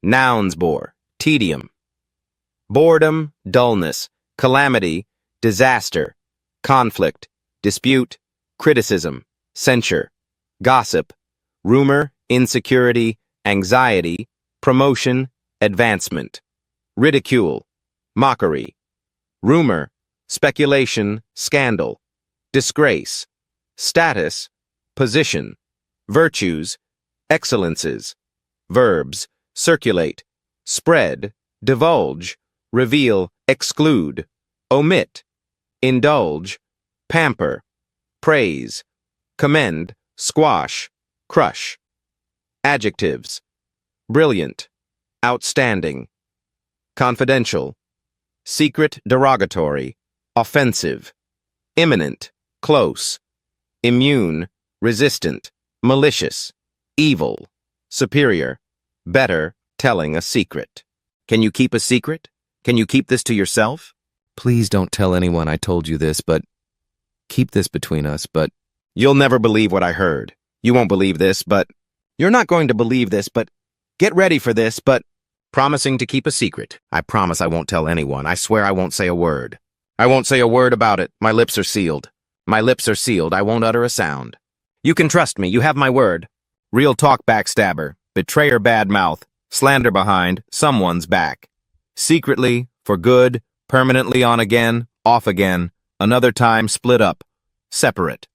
Nouns bore, tedium. Boredom, dullness, calamity, disaster, conflict, dispute, criticism, censure, gossip, rumor, insecurity, anxiety, promotion, advancement, ridicule, mockery, rumor, speculation, scandal, disgrace, status, position, virtues, excellences, verbs, circulate, spread, divulge, reveal, exclude, omit, indulge, pamper, praise, commend, squash, crush. Adjectives: brilliant, outstanding, confidential, secret, derogatory, offensive, imminent, close, immune, resistant, malicious, evil, superior, better, telling a secret. Can you keep a secret? Can you keep this to yourself? Please don't tell anyone I told you this, but keep this between us, but You'll never believe what I heard. You won't believe this, but you're not going to believe this, but get ready for this, but promising to keep a secret. I promise I won't tell anyone. I swear I won't say a word. I won't say a word about it. My lips are sealed. My lips are sealed. I won't utter a sound. You can trust me. You have my word. Real talk backstabber, betrayer bad mouth, slander behind someone's back. Secretly, for good, permanently on again, off again, another time split up, separate.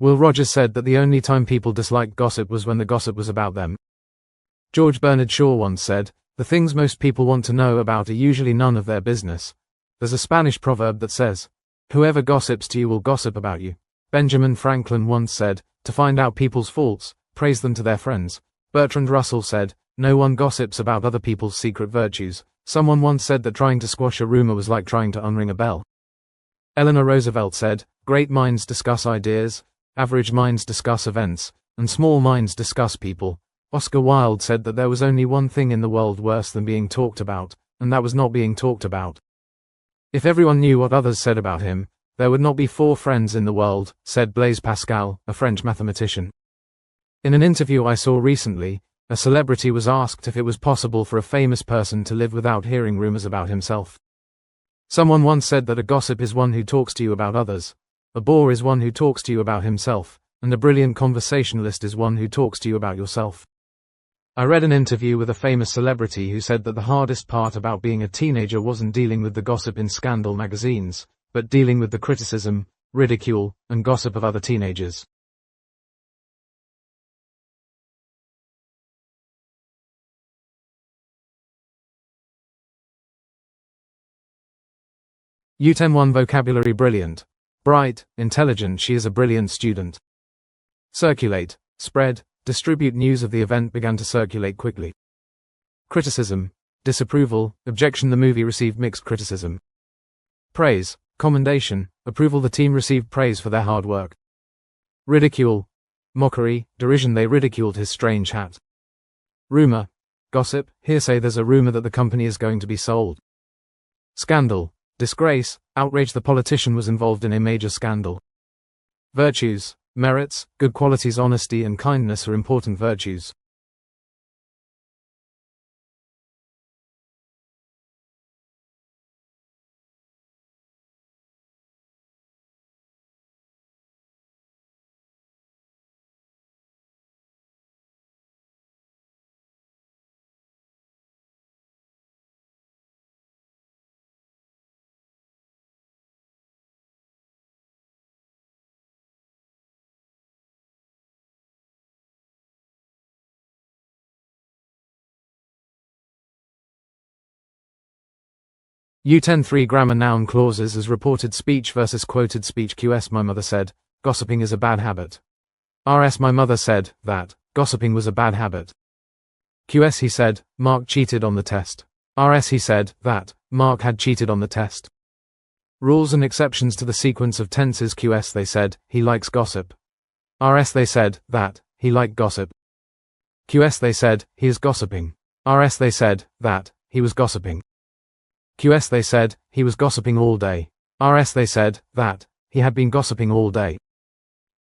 Will Rogers said that the only time people disliked gossip was when the gossip was about them. George Bernard Shaw once said, "The things most people want to know about are usually none of their business." There's a Spanish proverb that says, "Whoever gossips to you will gossip about you." Benjamin Franklin once said, "To find out people's faults, praise them to their friends." Bertrand Russell said, "No one gossips about other people's secret virtues." Someone once said that trying to squash a rumor was like trying to unring a bell. Eleanor Roosevelt said, "Great minds discuss ideas, average minds discuss events, and small minds discuss people." Oscar Wilde said that there was only one thing in the world worse than being talked about, and that was not being talked about. If everyone knew what others said about him, there would not be 4 friends in the world, said Blaise Pascal, a French mathematician. In an interview I saw recently, a celebrity was asked if it was possible for a famous person to live without hearing rumors about himself. Someone once said that a gossip is one who talks to you about others. A bore is one who talks to you about himself, and a brilliant conversationalist is one who talks to you about yourself. I read an interview with a famous celebrity who said that the hardest part about being a teenager wasn't dealing with the gossip in scandal magazines, but dealing with the criticism, ridicule, and gossip of other teenagers. U10 1 Vocabulary: brilliant, bright, intelligent. She is a brilliant student. Circulate, spread, distribute. News of the event began to circulate quickly. Criticism, disapproval, objection. The movie received mixed criticism. Praise, commendation, approval. The team received praise for their hard work. Ridicule, mockery, derision. They ridiculed his strange hat. Rumor, gossip, hearsay. There's a rumor that the company is going to be sold. Scandal, disgrace, outrage. The politician was involved in a major scandal. Virtues, merits, good qualities. Honesty and kindness are important virtues. U10 3 Grammar: noun clauses as reported speech versus quoted speech. QS: My mother said, gossiping is a bad habit. RS: My mother said that gossiping was a bad habit. QS: He said, Mark cheated on the test. RS: He said that Mark had cheated on the test. Rules and exceptions to the sequence of tenses. QS they said, he likes gossip. RS they said, that, he liked gossip. QS they said, he is gossiping. RS they said, that, he was gossiping. QS they said, he was gossiping all day. RS they said, that, he had been gossiping all day.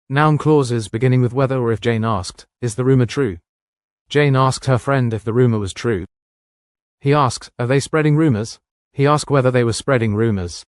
Noun clauses beginning with whether or if. Jane asked, is the rumor true? Jane asked her friend if the rumor was true. He asked, are they spreading rumors? He asked whether they were spreading rumors.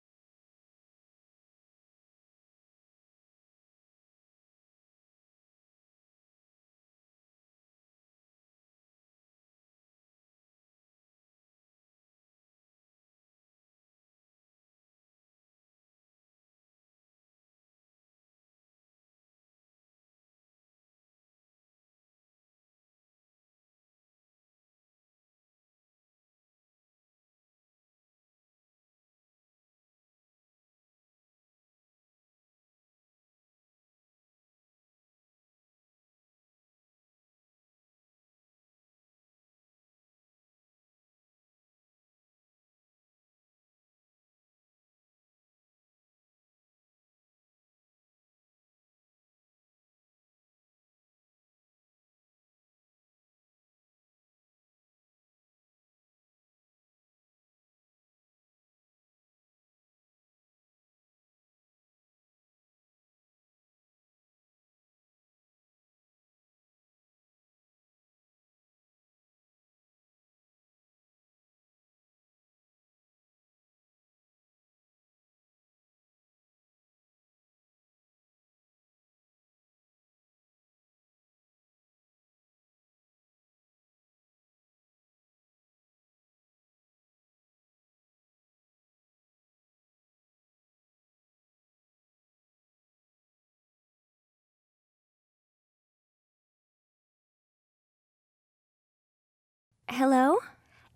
Hello?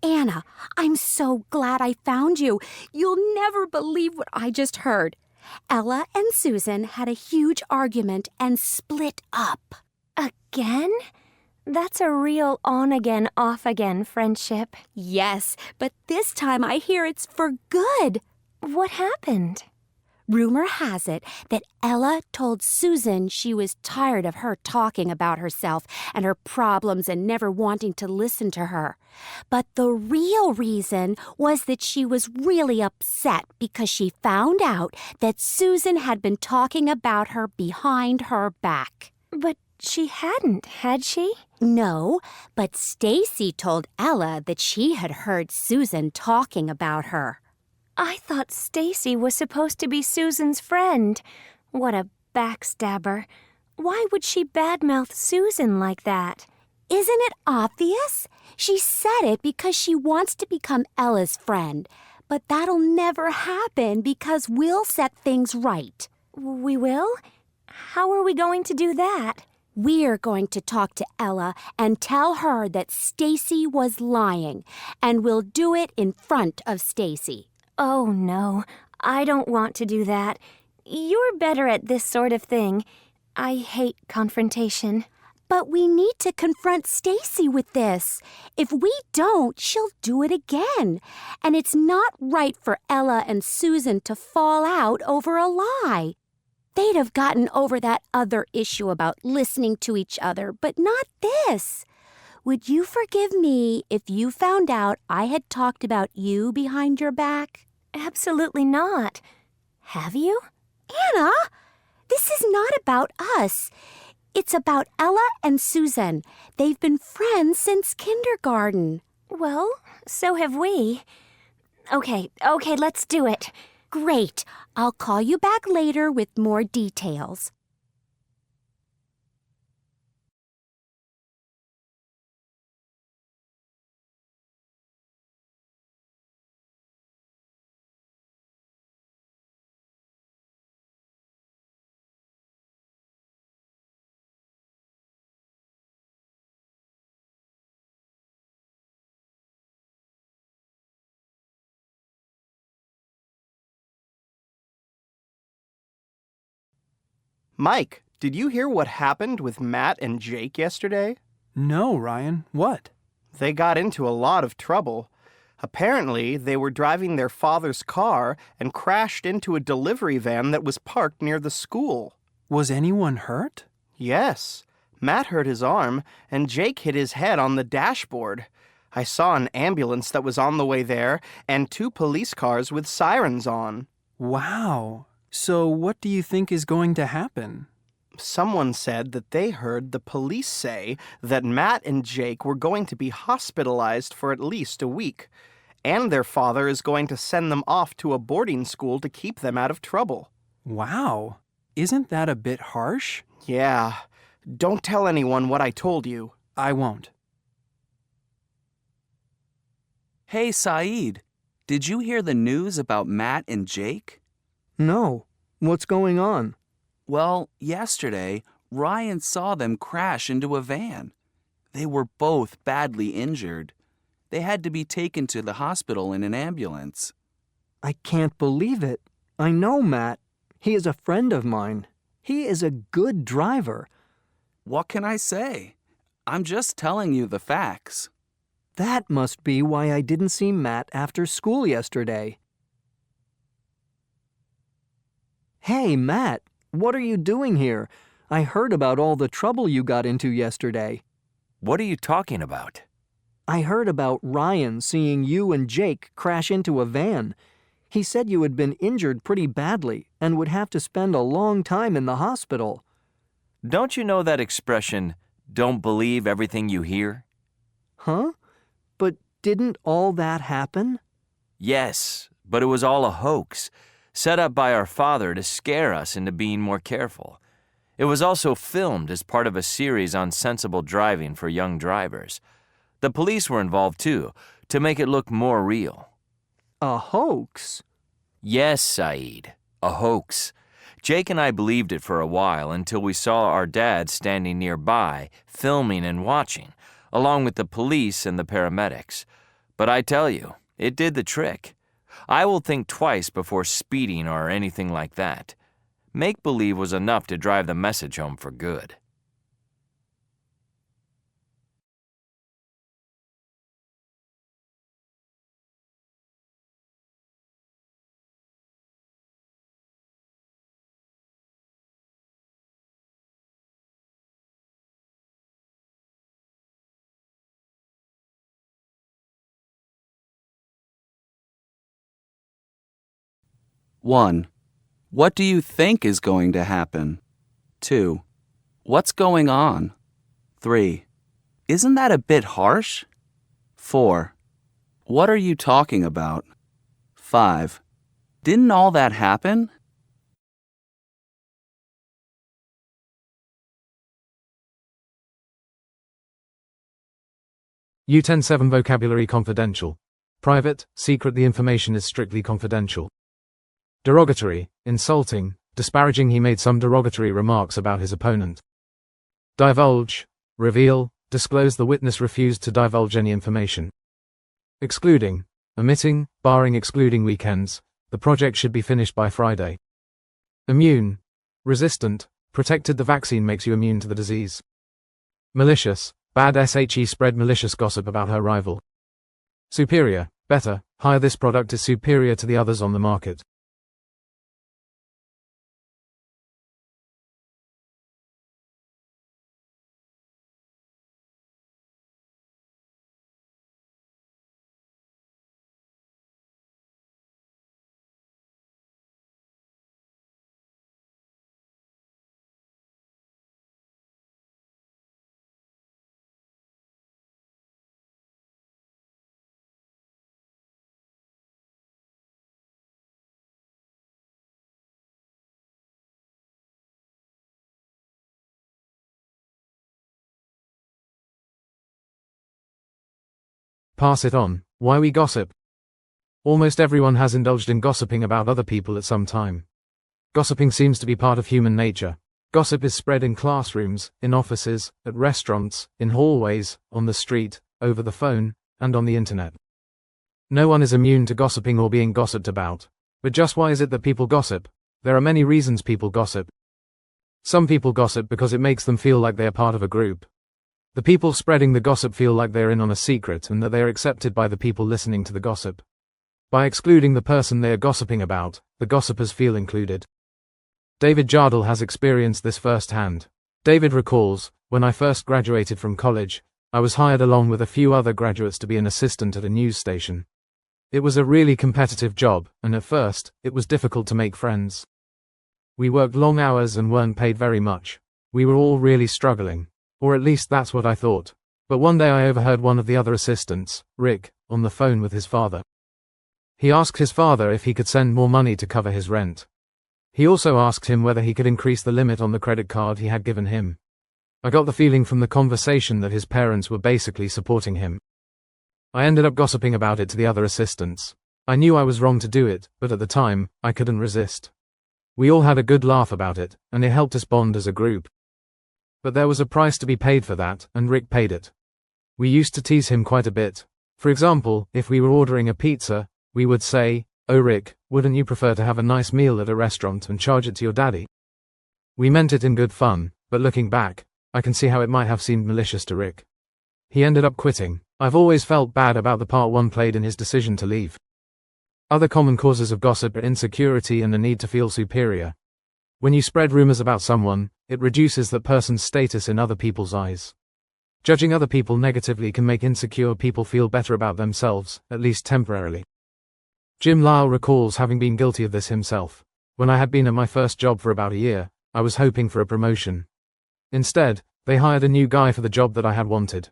Anna, I'm so glad I found you. You'll never believe what I just heard. Ella and Susan had a huge argument and split up. Again? That's a real on-again, off-again friendship. Yes, but this time I hear it's for good. What happened? Rumor has it that Ella told Susan she was tired of her talking about herself and her problems and never wanting to listen to her. But the real reason was that she was really upset because she found out that Susan had been talking about her behind her back. But she hadn't, had she? No, but Stacy told Ella that she had heard Susan talking about her. I thought Stacy was supposed to be Susan's friend. What a backstabber. Why would she badmouth Susan like that? Isn't it obvious? She said it because she wants to become Ella's friend. But that'll never happen because we'll set things right. We will? How are we going to do that? We're going to talk to Ella and tell her that Stacy was lying, and we'll do it in front of Stacy. Oh, no, I don't want to do that. You're better at this sort of thing. I hate confrontation. But we need to confront Stacy with this. If we don't, she'll do it again. And it's not right for Ella and Susan to fall out over a lie. They'd have gotten over that other issue about listening to each other, but not this. Would you forgive me if you found out I had talked about you behind your back? Absolutely not. Have you? Anna, this is not about us. It's about Ella and Susan. They've been friends since kindergarten. Well, so have we. Okay, let's do it. Great. I'll call you back later with more details. Mike, did you hear what happened with Matt and Jake yesterday? No, Ryan. What? They got into a lot of trouble. Apparently, they were driving their father's car and crashed into a delivery van that was parked near the school. Was anyone hurt? Yes. Matt hurt his arm, and Jake hit his head on the dashboard. I saw an ambulance that was on the way there, and 2 police cars with sirens on. Wow. So what do you think is going to happen? Someone said that they heard the police say that Matt and Jake were going to be hospitalized for at least a week, and their father is going to send them off to a boarding school to keep them out of trouble. Wow. Isn't that a bit harsh? Yeah. Don't tell anyone what I told you. I won't. Hey, Saeed, did you hear the news about Matt and Jake? No. What's going on? Well, yesterday, Ryan saw them crash into a van. They were both badly injured. They had to be taken to the hospital in an ambulance. I can't believe it. I know Matt. He is a friend of mine. He is a good driver. What can I say? I'm just telling you the facts. That must be why I didn't see Matt after school yesterday. Hey, Matt, what are you doing here? I heard about all the trouble you got into yesterday. What are you talking about? I heard about Ryan seeing you and Jake crash into a van. He said you had been injured pretty badly and would have to spend a long time in the hospital. Don't you know that expression, don't believe everything you hear? Huh? But didn't all that happen? Yes, but it was all a hoax, set up by our father to scare us into being more careful. It was also filmed as part of a series on sensible driving for young drivers. The police were involved too, to make it look more real. A hoax? Yes, Saeed, a hoax. Jake and I believed it for a while until we saw our dad standing nearby, filming and watching, along with the police and the paramedics. But I tell you, it did the trick. I will think twice before speeding or anything like that. Make-believe was enough to drive the message home for good. One, what do you think is going to happen? 2, what's going on? 3, isn't that a bit harsh? 4, what are you talking about? 5, didn't all that happen? U-10-7 Vocabulary Confidential. Private, secret. The information is strictly confidential. Derogatory, insulting, disparaging. He made some derogatory remarks about his opponent. Divulge, reveal, disclose. The witness refused to divulge any information. Excluding, omitting, barring, excluding weekends. The project should be finished by Friday. Immune, resistant, protected. The vaccine makes you immune to the disease. Malicious, bad. She spread malicious gossip about her rival. Superior, better, higher. This product is superior to the others on the market. Pass it on. Why we gossip? Almost everyone has indulged in gossiping about other people at some time. Gossiping seems to be part of human nature. Gossip is spread in classrooms, in offices, at restaurants, in hallways, on the street, over the phone, and on the internet. No one is immune to gossiping or being gossiped about. But just why is it that people gossip? There are many reasons people gossip. Some people gossip because it makes them feel like they are part of a group. The people spreading the gossip feel like they're in on a secret and that they are accepted by the people listening to the gossip. By excluding the person they are gossiping about, the gossipers feel included. David Jardel has experienced this firsthand. David recalls, when I first graduated from college, I was hired along with a few other graduates to be an assistant at a news station. It was a really competitive job, and at first, it was difficult to make friends. We worked long hours and weren't paid very much. We were all really struggling. Or at least that's what I thought. But one day I overheard one of the other assistants, Rick, on the phone with his father. He asked his father if he could send more money to cover his rent. He also asked him whether he could increase the limit on the credit card he had given him. I got the feeling from the conversation that his parents were basically supporting him. I ended up gossiping about it to the other assistants. I knew I was wrong to do it, but at the time, I couldn't resist. We all had a good laugh about it, and it helped us bond as a group. But there was a price to be paid for that, and Rick paid it. We used to tease him quite a bit. For example, if we were ordering a pizza, we would say, "Oh Rick, wouldn't you prefer to have a nice meal at a restaurant and charge it to your daddy?" We meant it in good fun, but looking back, I can see how it might have seemed malicious to Rick. He ended up quitting. I've always felt bad about the part one played in his decision to leave. Other common causes of gossip are insecurity and the need to feel superior. When you spread rumors about someone, it reduces that person's status in other people's eyes. Judging other people negatively can make insecure people feel better about themselves, at least temporarily. Jim Lyle recalls having been guilty of this himself. When I had been at my first job for about a year, I was hoping for a promotion. Instead, they hired a new guy for the job that I had wanted.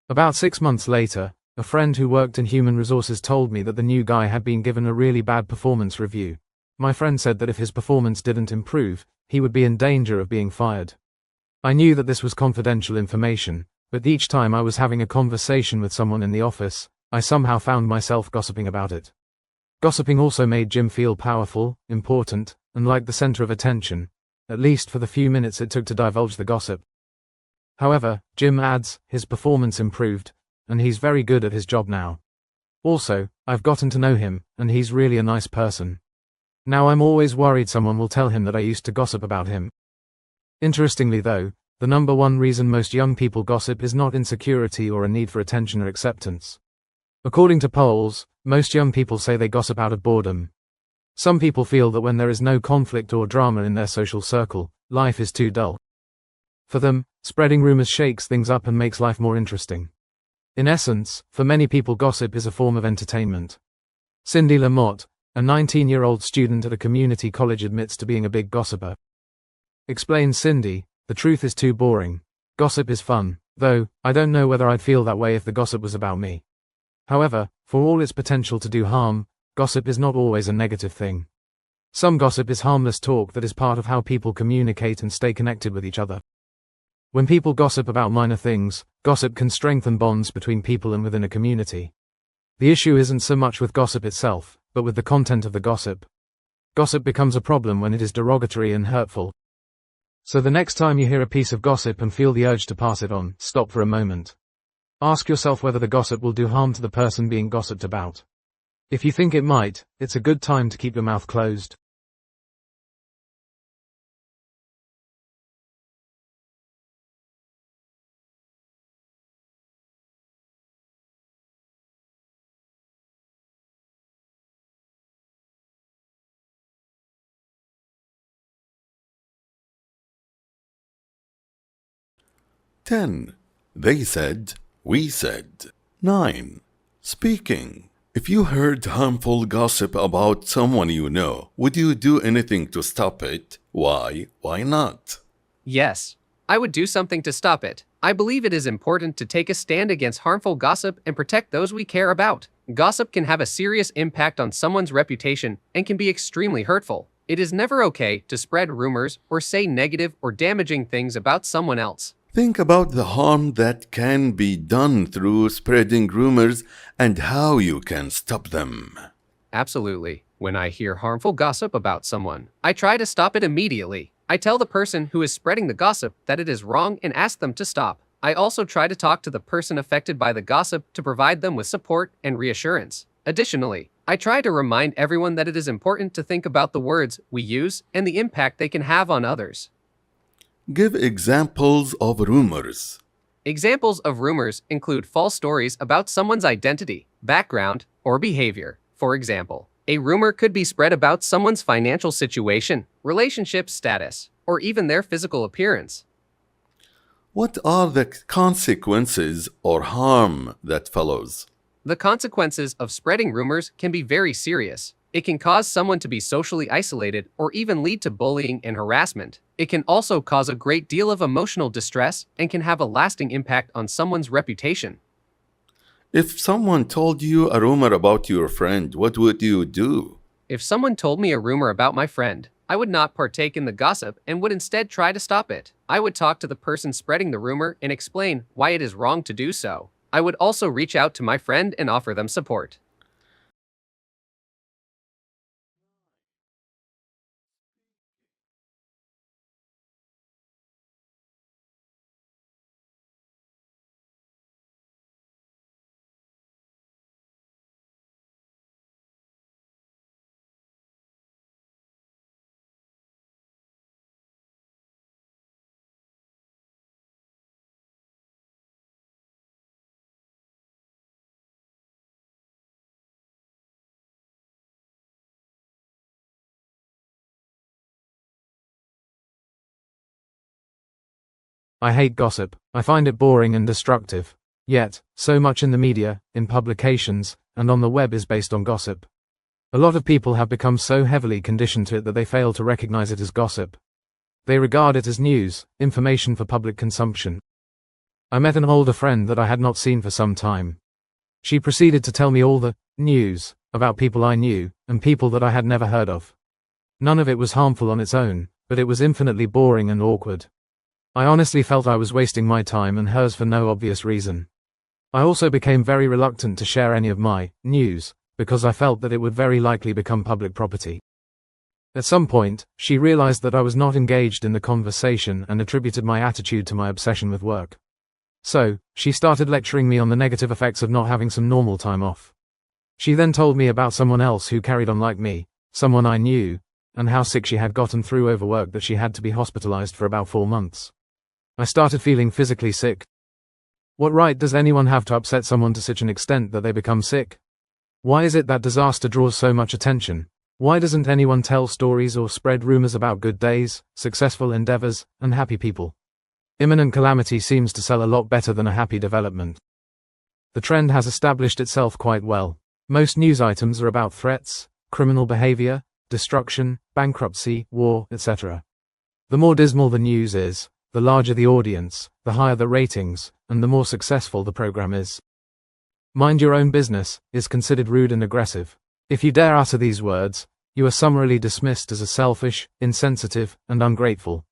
About 6 months later, a friend who worked in human resources told me that the new guy had been given a really bad performance review. My friend said that if his performance didn't improve, he would be in danger of being fired. I knew that this was confidential information, but each time I was having a conversation with someone in the office, I somehow found myself gossiping about it. Gossiping also made Jim feel powerful, important, and like the center of attention, at least for the few minutes it took to divulge the gossip. However, Jim adds, his performance improved, and he's very good at his job now. Also, I've gotten to know him, and he's really a nice person. Now I'm always worried someone will tell him that I used to gossip about him. Interestingly though, the number one reason most young people gossip is not insecurity or a need for attention or acceptance. According to polls, most young people say they gossip out of boredom. Some people feel that when there is no conflict or drama in their social circle, life is too dull. For them, spreading rumors shakes things up and makes life more interesting. In essence, for many people gossip is a form of entertainment. Cindy Lamotte, a 19-year-old student at a community college, admits to being a big gossiper. Explains Cindy, "The truth is too boring. Gossip is fun, though, I don't know whether I'd feel that way if the gossip was about me." However, for all its potential to do harm, gossip is not always a negative thing. Some gossip is harmless talk that is part of how people communicate and stay connected with each other. When people gossip about minor things, gossip can strengthen bonds between people and within a community. The issue isn't so much with gossip itself, but with the content of the gossip. Gossip becomes a problem when it is derogatory and hurtful. So the next time you hear a piece of gossip and feel the urge to pass it on, stop for a moment. Ask yourself whether the gossip will do harm to the person being gossiped about. If you think it might, it's a good time to keep your mouth closed. Ten. They said, we said. 9. Speaking. If you heard harmful gossip about someone you know, would you do anything to stop it? Why? Why not? Yes, I would do something to stop it. I believe it is important to take a stand against harmful gossip and protect those we care about. Gossip can have a serious impact on someone's reputation and can be extremely hurtful. It is never okay to spread rumors or say negative or damaging things about someone else. Think about the harm that can be done through spreading rumors and how you can stop them. Absolutely. When I hear harmful gossip about someone, I try to stop it immediately. I tell the person who is spreading the gossip that it is wrong and ask them to stop. I also try to talk to the person affected by the gossip to provide them with support and reassurance. Additionally, I try to remind everyone that it is important to think about the words we use and the impact they can have on others. Give examples of rumors. Examples of rumors include false stories about someone's identity, background, or behavior. For example, a rumor could be spread about someone's financial situation, relationship status, or even their physical appearance. What are the consequences or harm that follows? The consequences of spreading rumors can be very serious. It can cause someone to be socially isolated or even lead to bullying and harassment. It can also cause a great deal of emotional distress and can have a lasting impact on someone's reputation. If someone told you a rumor about your friend, what would you do? If someone told me a rumor about my friend, I would not partake in the gossip and would instead try to stop it. I would talk to the person spreading the rumor and explain why it is wrong to do so. I would also reach out to my friend and offer them support. I hate gossip. I find it boring and destructive. Yet, so much in the media, in publications, and on the web is based on gossip. A lot of people have become so heavily conditioned to it that they fail to recognize it as gossip. They regard it as news, information for public consumption. I met an older friend that I had not seen for some time. She proceeded to tell me all the news about people I knew and people that I had never heard of. None of it was harmful on its own, but it was infinitely boring and awkward. I honestly felt I was wasting my time and hers for no obvious reason. I also became very reluctant to share any of my news, because I felt that it would very likely become public property. At some point, she realized that I was not engaged in the conversation and attributed my attitude to my obsession with work. So, she started lecturing me on the negative effects of not having some normal time off. She then told me about someone else who carried on like me, someone I knew, and how sick she had gotten through overwork that she had to be hospitalized for about 4 months. I started feeling physically sick. What right does anyone have to upset someone to such an extent that they become sick? Why is it that disaster draws so much attention? Why doesn't anyone tell stories or spread rumors about good days, successful endeavors, and happy people? Imminent calamity seems to sell a lot better than a happy development. The trend has established itself quite well. Most news items are about threats, criminal behavior, destruction, bankruptcy, war, etc. The more dismal the news is, the larger the audience, the higher the ratings, and the more successful the program is. Mind your own business is considered rude and aggressive. If you dare utter these words, you are summarily dismissed as a selfish, insensitive, and ungrateful.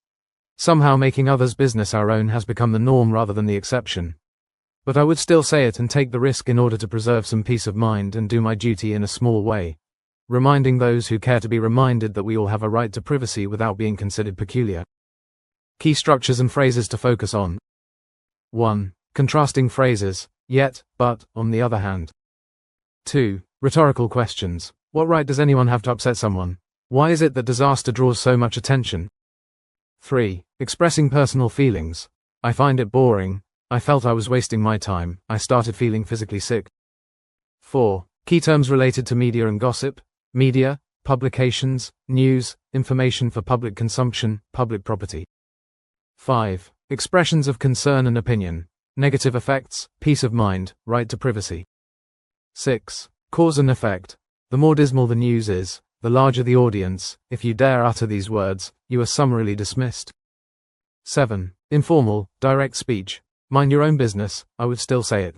Somehow making others' business our own has become the norm rather than the exception. But I would still say it and take the risk in order to preserve some peace of mind and do my duty in a small way, reminding those who care to be reminded that we all have a right to privacy without being considered peculiar. Key structures and phrases to focus on. 1. Contrasting phrases, yet, but, on the other hand. 2. Rhetorical questions. What right does anyone have to upset someone? Why is it that disaster draws so much attention? 3. Expressing personal feelings. I find it boring. I felt I was wasting my time. I started feeling physically sick. 4. Key terms related to media and gossip. Media, publications, news, information for public consumption, public property. 5. Expressions of concern and opinion. Negative effects, peace of mind, right to privacy. 6. Cause and effect. The more dismal the news is, the larger the audience. If you dare utter these words, you are summarily dismissed. 7. Informal, direct speech. Mind your own business, I would still say it.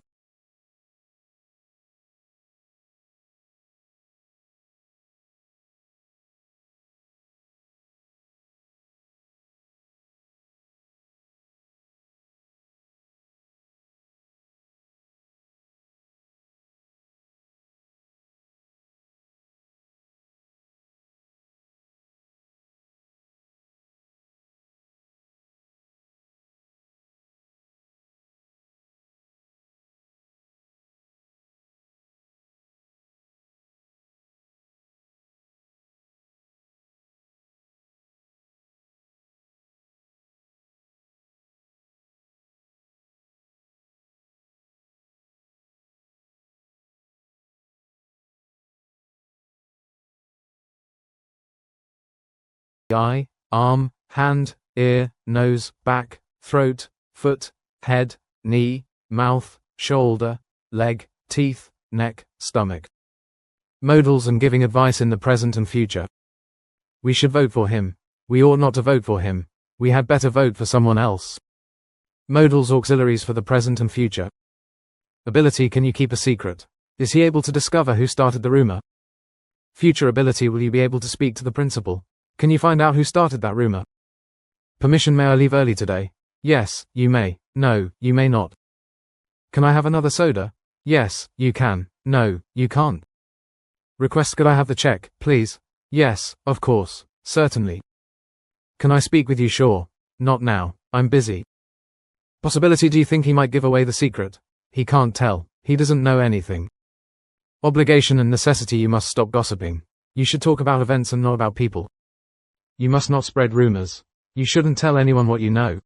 eye, arm, hand, ear, nose, back, throat, foot, head, knee, mouth, shoulder, leg, teeth, neck, stomach. Modals and giving advice in the present and future. We should vote for him. We ought not to vote for him. We had better vote for someone else. Modals auxiliaries for the present and future. Ability, can you keep a secret? Is he able to discover who started the rumor? Future ability, will you be able to speak to the principal? Can you find out who started that rumor? Permission, may I leave early today? Yes, you may. No, you may not. Can I have another soda? Yes, you can. No, you can't. Request, could I have the check, please? Yes, of course, certainly. Can I speak with you? Sure. Not now, I'm busy. Possibility, do you think he might give away the secret? He can't tell, he doesn't know anything. Obligation and necessity, you must stop gossiping. You should talk about events and not about people. You must not spread rumors. You shouldn't tell anyone what you know.